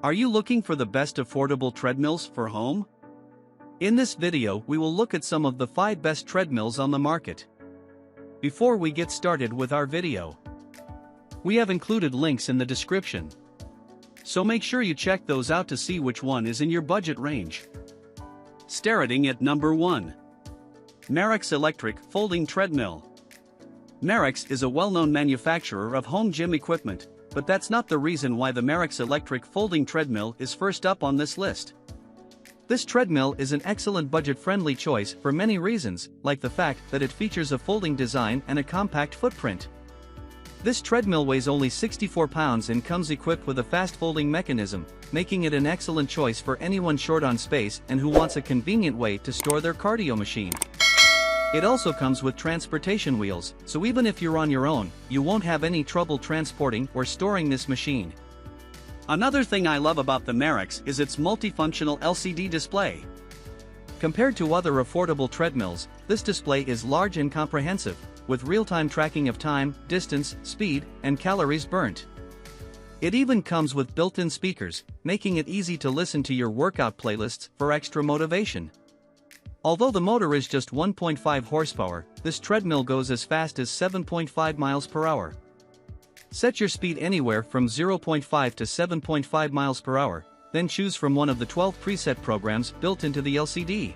Are you looking for the best affordable treadmills for home? In this video, we will look at some of the 5 best treadmills on the market. Before we get started with our video, we have included links in the description, so make sure you check those out to see which one is in your budget range. Starting at number 1. Merax Electric Folding Treadmill. Merax is a well-known manufacturer of home gym equipment, but that's not the reason why the Merax Electric Folding Treadmill is first up on this list. This treadmill is an excellent budget-friendly choice for many reasons, like the fact that it features a folding design and a compact footprint. This treadmill weighs only 64 pounds and comes equipped with a fast folding mechanism, making it an excellent choice for anyone short on space and who wants a convenient way to store their cardio machine. It also comes with transportation wheels, so even if you're on your own, you won't have any trouble transporting or storing this machine. Another thing I love about the Merax is its multifunctional LCD display. Compared to other affordable treadmills, this display is large and comprehensive, with real-time tracking of time, distance, speed, and calories burnt. It even comes with built-in speakers, making it easy to listen to your workout playlists for extra motivation. Although the motor is just 1.5 horsepower, this treadmill goes as fast as 7.5 miles per hour. Set your speed anywhere from 0.5 to 7.5 miles per hour, then choose from one of the 12 preset programs built into the LCD.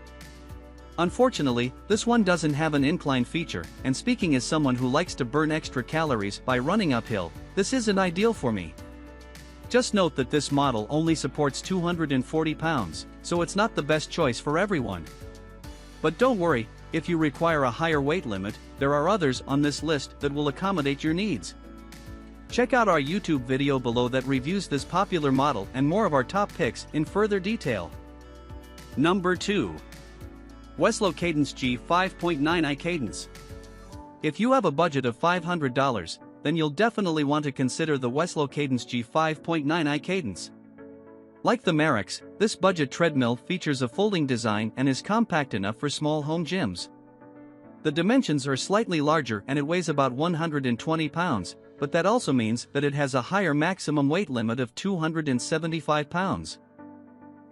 Unfortunately, this one doesn't have an incline feature, and speaking as someone who likes to burn extra calories by running uphill, this isn't ideal for me. Just note that this model only supports 240 pounds, so it's not the best choice for everyone. But don't worry, if you require a higher weight limit, there are others on this list that will accommodate your needs. Check out our YouTube video below that reviews this popular model and more of our top picks in further detail. Number 2. Weslo Cadence G5.9i Cadence. If you have a budget of $500, then you'll definitely want to consider the Weslo Cadence G5.9i Cadence. Like the Merax, this budget treadmill features a folding design and is compact enough for small home gyms. The dimensions are slightly larger and it weighs about 120 pounds, but that also means that it has a higher maximum weight limit of 275 pounds.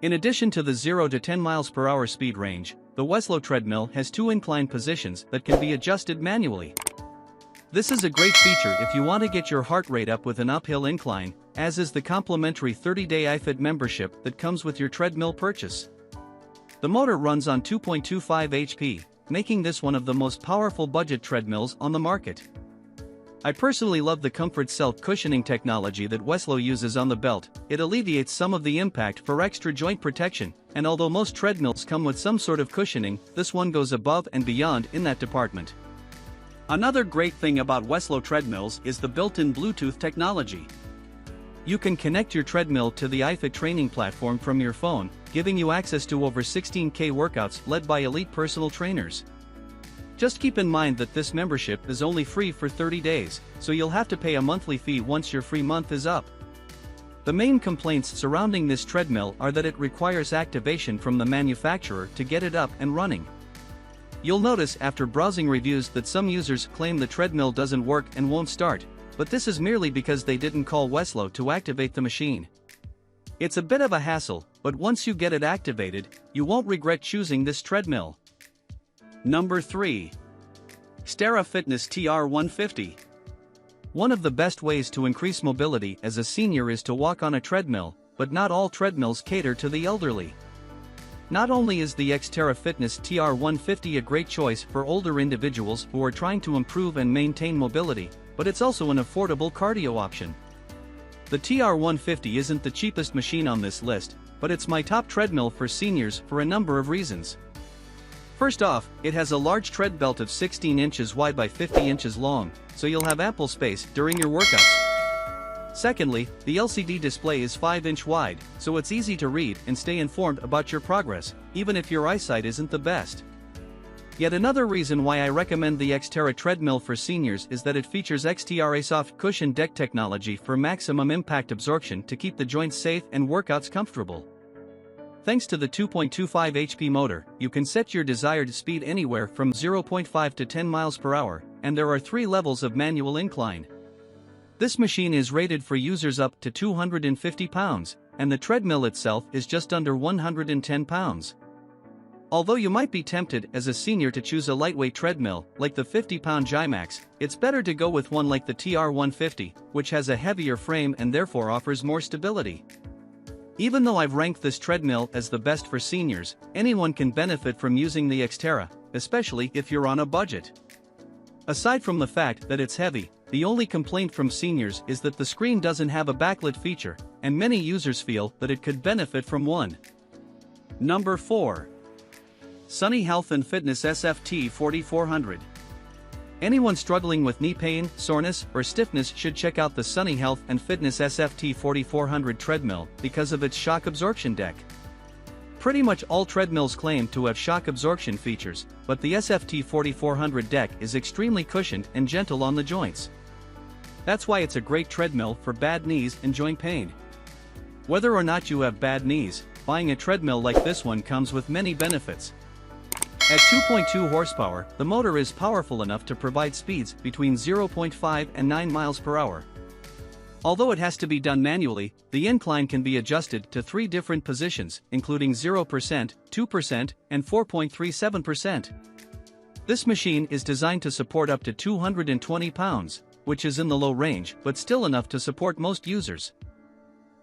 In addition to the 0 to 10 miles per hour speed range, the Westlow treadmill has 2 incline positions that can be adjusted manually. This is a great feature if you want to get your heart rate up with an uphill incline, as is the complimentary 30-day iFit membership that comes with your treadmill purchase. The motor runs on 2.25 HP, making this one of the most powerful budget treadmills on the market. I personally love the comfort self-cushioning technology that Westlow uses on the belt. It alleviates some of the impact for extra joint protection, and although most treadmills come with some sort of cushioning, this one goes above and beyond in that department. Another great thing about Westlow treadmills is the built-in Bluetooth technology. You can connect your treadmill to the iFit training platform from your phone, giving you access to over 16K workouts led by elite personal trainers. Just keep in mind that this membership is only free for 30 days, so you'll have to pay a monthly fee once your free month is up. The main complaints surrounding this treadmill are that it requires activation from the manufacturer to get it up and running. You'll notice after browsing reviews that some users claim the treadmill doesn't work and won't start, but this is merely because they didn't call Westlow to activate the machine. It's a bit of a hassle, but once you get it activated, you won't regret choosing this treadmill. Number 3. Xterra Fitness TR150. One of the best ways to increase mobility as a senior is to walk on a treadmill, but not all treadmills cater to the elderly. Not only is the Xterra Fitness TR150 a great choice for older individuals who are trying to improve and maintain mobility, but it's also an affordable cardio option. The TR150 isn't the cheapest machine on this list, but it's my top treadmill for seniors for a number of reasons. First off, it has a large tread belt of 16 inches wide by 50 inches long, so you'll have ample space during your workouts. Secondly, the LCD display is 5-inch wide, so it's easy to read and stay informed about your progress, even if your eyesight isn't the best. Yet another reason why I recommend the Xterra treadmill for seniors is that it features Xterra soft cushion deck technology for maximum impact absorption to keep the joints safe and workouts comfortable. Thanks to the 2.25 HP motor, you can set your desired speed anywhere from 0.5 to 10 miles per hour, and there are 3 levels of manual incline. This machine is rated for users up to 250 pounds, and the treadmill itself is just under 110 pounds. Although you might be tempted as a senior to choose a lightweight treadmill, like the 50-pound Gymax, it's better to go with one like the TR150, which has a heavier frame and therefore offers more stability. Even though I've ranked this treadmill as the best for seniors, anyone can benefit from using the Xterra, especially if you're on a budget. Aside from the fact that it's heavy, the only complaint from seniors is that the screen doesn't have a backlit feature, and many users feel that it could benefit from one. Number 4. Sunny Health and Fitness SLFTRD20. Anyone struggling with knee pain, soreness, or stiffness should check out the Sunny Health and Fitness SLFTRD20 treadmill because of its shock absorption deck. Pretty much all treadmills claim to have shock absorption features, but the SLFTRD20 deck is extremely cushioned and gentle on the joints. That's why it's a great treadmill for bad knees and joint pain. Whether or not you have bad knees, buying a treadmill like this one comes with many benefits. At 2.2 horsepower, the motor is powerful enough to provide speeds between 0.5 and 9 miles per hour. Although it has to be done manually, the incline can be adjusted to 3 different positions, including 0%, 2%, and 4.37%. This machine is designed to support up to 220 pounds, which is in the low range but still enough to support most users.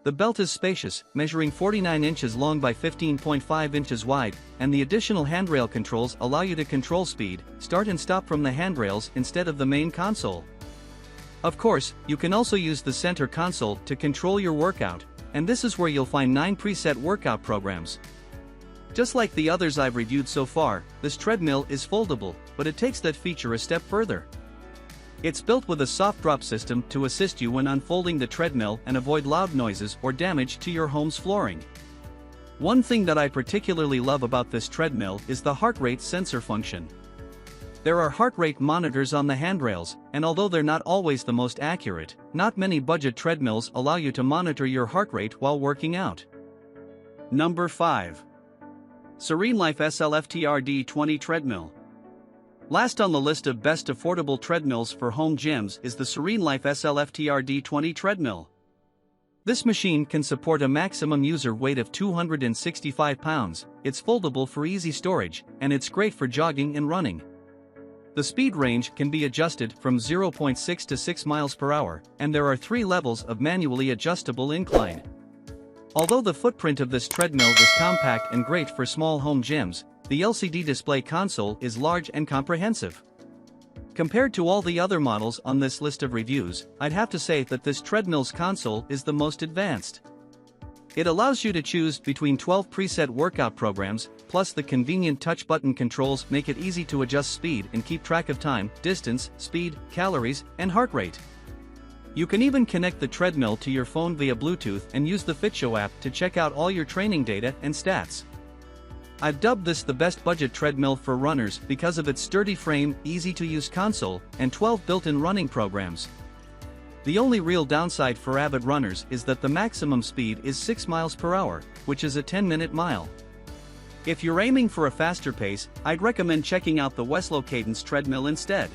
The belt is spacious, measuring 49 inches long by 15.5 inches wide, and the additional handrail controls allow you to control speed, start and stop from the handrails instead of the main console. Of course, you can also use the center console to control your workout, and this is where you'll find 9 preset workout programs. Just like the others I've reviewed so far, this treadmill is foldable, but it takes that feature a step further. It's built with a soft drop system to assist you when unfolding the treadmill and avoid loud noises or damage to your home's flooring. One thing that I particularly love about this treadmill is the heart rate sensor function. There are heart rate monitors on the handrails, and although they're not always the most accurate, not many budget treadmills allow you to monitor your heart rate while working out. Number 5. SereneLife SLFTRD20 treadmill. Last on the list of best affordable treadmills for home gyms is the SereneLife SLFTRD20 treadmill. This machine can support a maximum user weight of 265 pounds, it's foldable for easy storage, and it's great for jogging and running. The speed range can be adjusted from 0.6 to 6 miles per hour, and there are 3 levels of manually adjustable incline. Although the footprint of this treadmill is compact and great for small home gyms, the LCD display console is large and comprehensive. Compared to all the other models on this list of reviews, I'd have to say that this treadmill's console is the most advanced. It allows you to choose between 12 preset workout programs, plus the convenient touch button controls make it easy to adjust speed and keep track of time, distance, speed, calories, and heart rate. You can even connect the treadmill to your phone via Bluetooth and use the FitShow app to check out all your training data and stats. I've dubbed this the best budget treadmill for runners because of its sturdy frame, easy-to-use console, and 12 built-in running programs. The only real downside for avid runners is that the maximum speed is 6 miles per hour, which is a 10-minute mile. If you're aiming for a faster pace, I'd recommend checking out the Weslo Cadence treadmill instead.